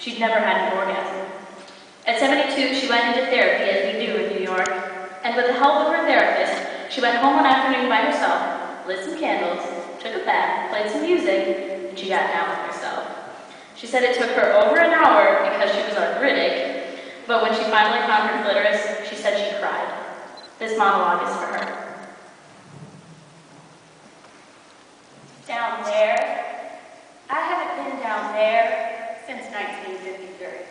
She'd never had an orgasm. At 72, she went into therapy, as we do in New York, and with the help of her therapist, she went home one afternoon by herself, lit some candles, took a bath, played some music, and she got down with herself. She said it took her over an hour because she was arthritic, but when she finally found her clitoris, she said she cried. This monologue is for her. Down there? I haven't been down there since 1953.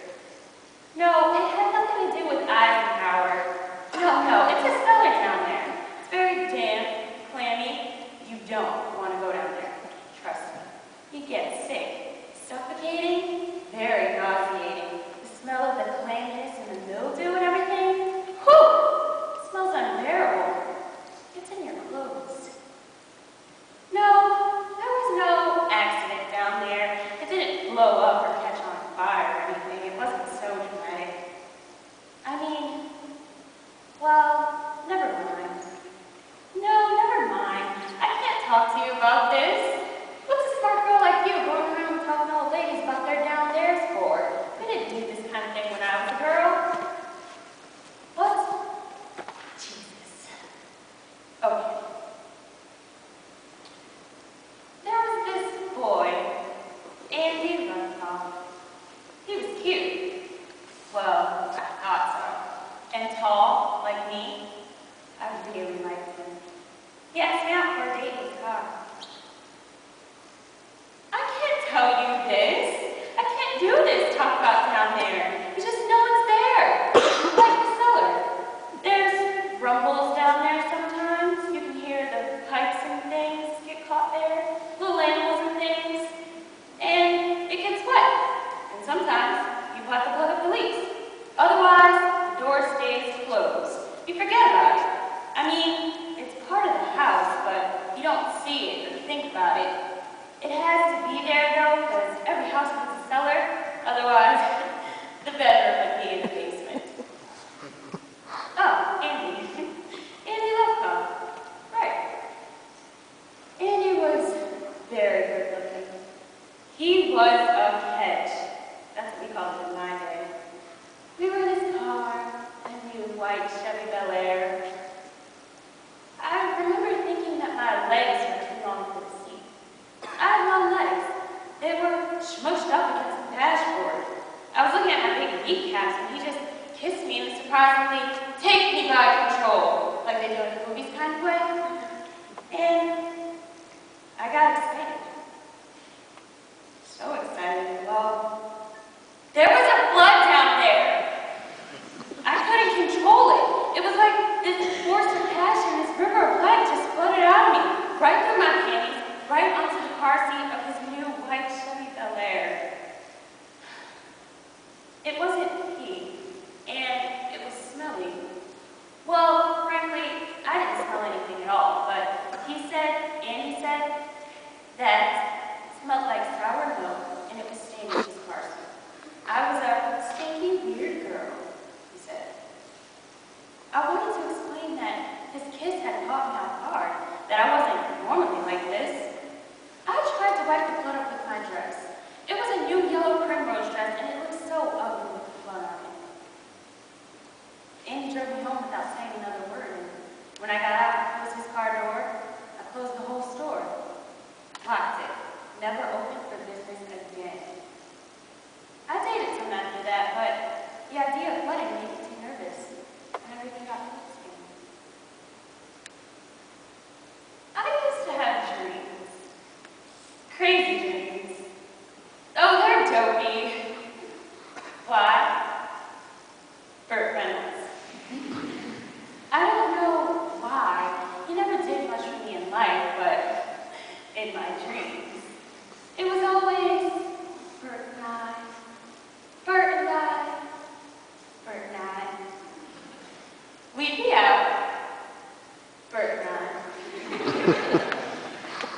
No, it had nothing to do with Eisenhower. No, it's a cellar down there. It's very damp, clammy. You don't want to go down there. Trust me. You get sick. Suffocating, very nauseating. The smell of the clamminess and the mildew and everything. Whew! It smells unbearable. It's in your clothes. No, there was no accident down there. It didn't blow up or catch on fire or anything. It wasn't so dramatic. I mean, well, never mind. No, never mind. I can't talk to you about this. What's a smart girl like you going around talking to old ladies about their down theirs for? We didn't do this kind of thing when I was a girl. What? Jesus. Okay. There was this boy, Andy Runthoff. He was cute. Well, I thought so. And tall, like me. I really liked him. He asked me out for a date in his car. I can't tell you this. I can't do this talk about down there. You just know it's there. Like the cellar. There's rumbles down there sometimes. You can hear the pipes and things get caught there. Little animals and things. And it gets wet. And sometimes you have to plug up the leaks. Otherwise, the door stays closed. You forget about it. I mean, it's part of the house, but you don't see it or think about it. It has to be there, though, because every house needs a cellar. Otherwise, the bedroom would be in the basement. Oh, Andy. Andy Lefkoff. Right. Andy was very good looking. He was a catch. That's what we called it in my day. We were in his car, a new white Chevy Bel Air. I remember thinking that my legs were too long for the seat. I had long legs. They were smushed up against the dashboard. I was looking at my big kneecaps and he just kissed me in a surprisingly take me by control, like they do in the movies kind of way. And I got excited. So excited. Well, there was a flood down there. I couldn't control it. It was like this force of passion, this river of life just flooded out of me, right through my panties, right onto the car seat of his new white Chevy Bel Air. It wasn't pee, and it was smelly. Well, frankly, I didn't smell anything at all, but Andy said, that it smelled like sour milk, and it was staining his car seat. I was a stinky, weird girl, he said. I wanted to explain that his kiss had caught me off guard, that I wasn't normally like this. I tried to wipe the blood off with my dress. It was a new yellow primrose dress, and it looked so ugly with the blood on it. Andy drove me home without saying another word, and when I got out and closed his car door, I closed the whole store. Locked it. Never opened for business again. I dated some after that, but the idea of flooding made me too nervous, and everything got confusing. I used to have dreams. Crazy dreams. Oh, they're dopey. Why? Burt Reynolds. I don't know why. He never did much for me in life, but in my dreams, it was always Burt and I. Burt and I. Burt and I. We'd be out. Burt and I.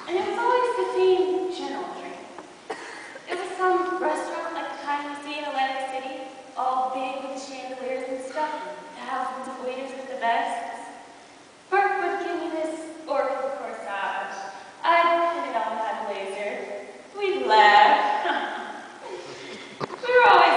And it was always the same general dream. It was some restaurant like the kind you see in Atlantic City, all big with chandeliers and stuff, and thousands of waiters with the vests. Burt would give me this orchid corsage. I'd pin it on my blazer. We'd laugh. We were always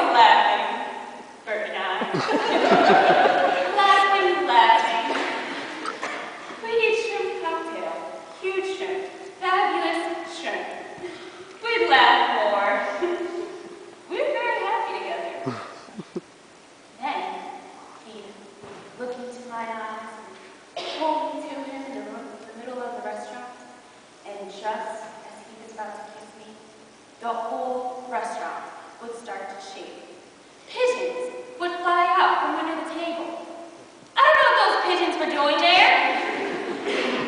Then he'd look into my eyes and pull me to him in the middle of the restaurant, and just as he was about to kiss me, the whole restaurant would start to shake. Pigeons would fly out from under the table. I don't know what those pigeons were doing there.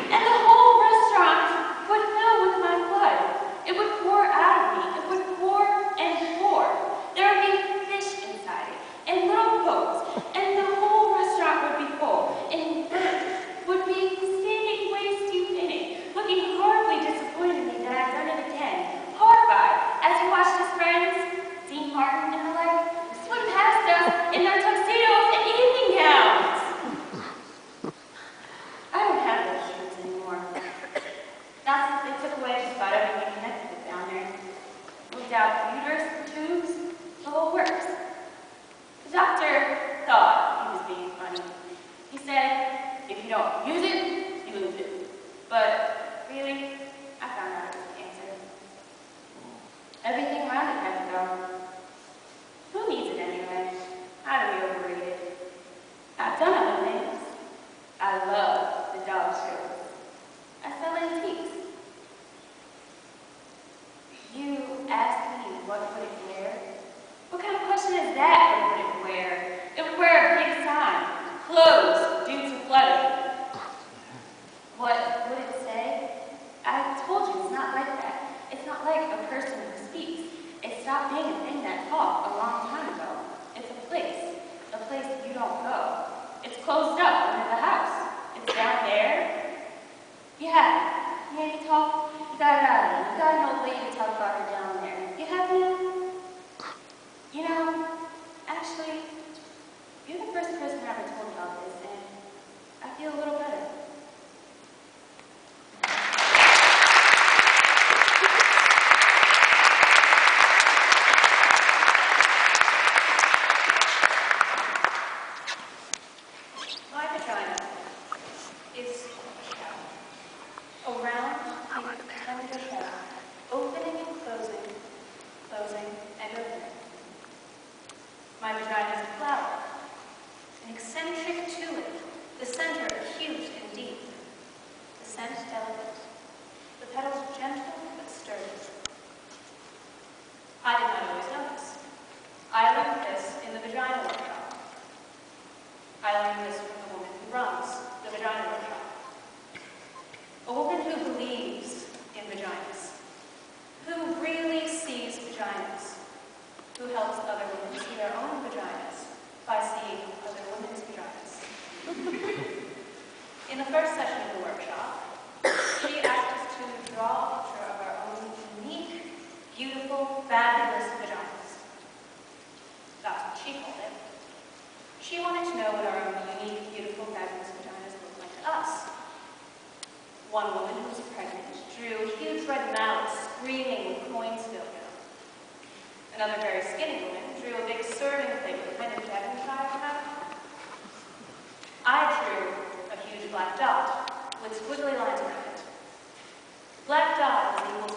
And the whole restaurant would fill with my blood. It would pour out of me. It would pour and pour. There would be fish inside it, and little boats, and the whole restaurant would be full. And Bert would be standing waist deep in it, looking horribly disappointed in me that I'd done it again, horrified, as he watched his friends, Dean Martin and the like, swim past us in their tuxedos and evening gowns. I don't have those shirts anymore. They took away just about everything connected with down there. Moved out uterus, tubes, the whole works. The doctor thought he was being funny. He said, if you don't use it, you lose it. But really, I found out it was cancer. Everything around it had to go. Who needs it anyway? How do we overrate it? I've done other things. I love the dog shows. I sell antiques. You asked me what would it wear? What kind of question is that? What would it wear? It would wear a big sign. Closed due to flooding. What would it say? I told you it's not like that. It's not like a person who speaks. It stopped being a thing that talked a long time ago. It's a place you don't go. It's closed up under the house. It's down there. Yeah, maybe talk. You got an old lady to talk about her down there. You have him? You know, actually, you're the first person I ever told about this, and I feel a little better. My vagina is a round, tender shell, opening and closing, closing and opening. My vagina is a flower, and eccentric to it, the center huge and deep, the scent delicate, the petals gentle but sturdy. I did not always know this. I learned this in the Vigina workshop. I learned this from the woman who runs the Vigina workshop. A woman who believes in vaginas, who really sees vaginas, who helps other women see their own vaginas by seeing other women's vaginas. In the first session of the workshop, she asked us to draw a picture of our own unique, beautiful, fabulous vaginas. That's what she called it. She wanted to know what our own unique, beautiful, fabulous vaginas looked like to us. One woman who was pregnant drew a huge red mallet screaming with coins filled in. Another very skinny woman drew a big serving plate with kind of Devonshire hat. I drew a huge black dot with squiggly lines around it. Black dot is equal to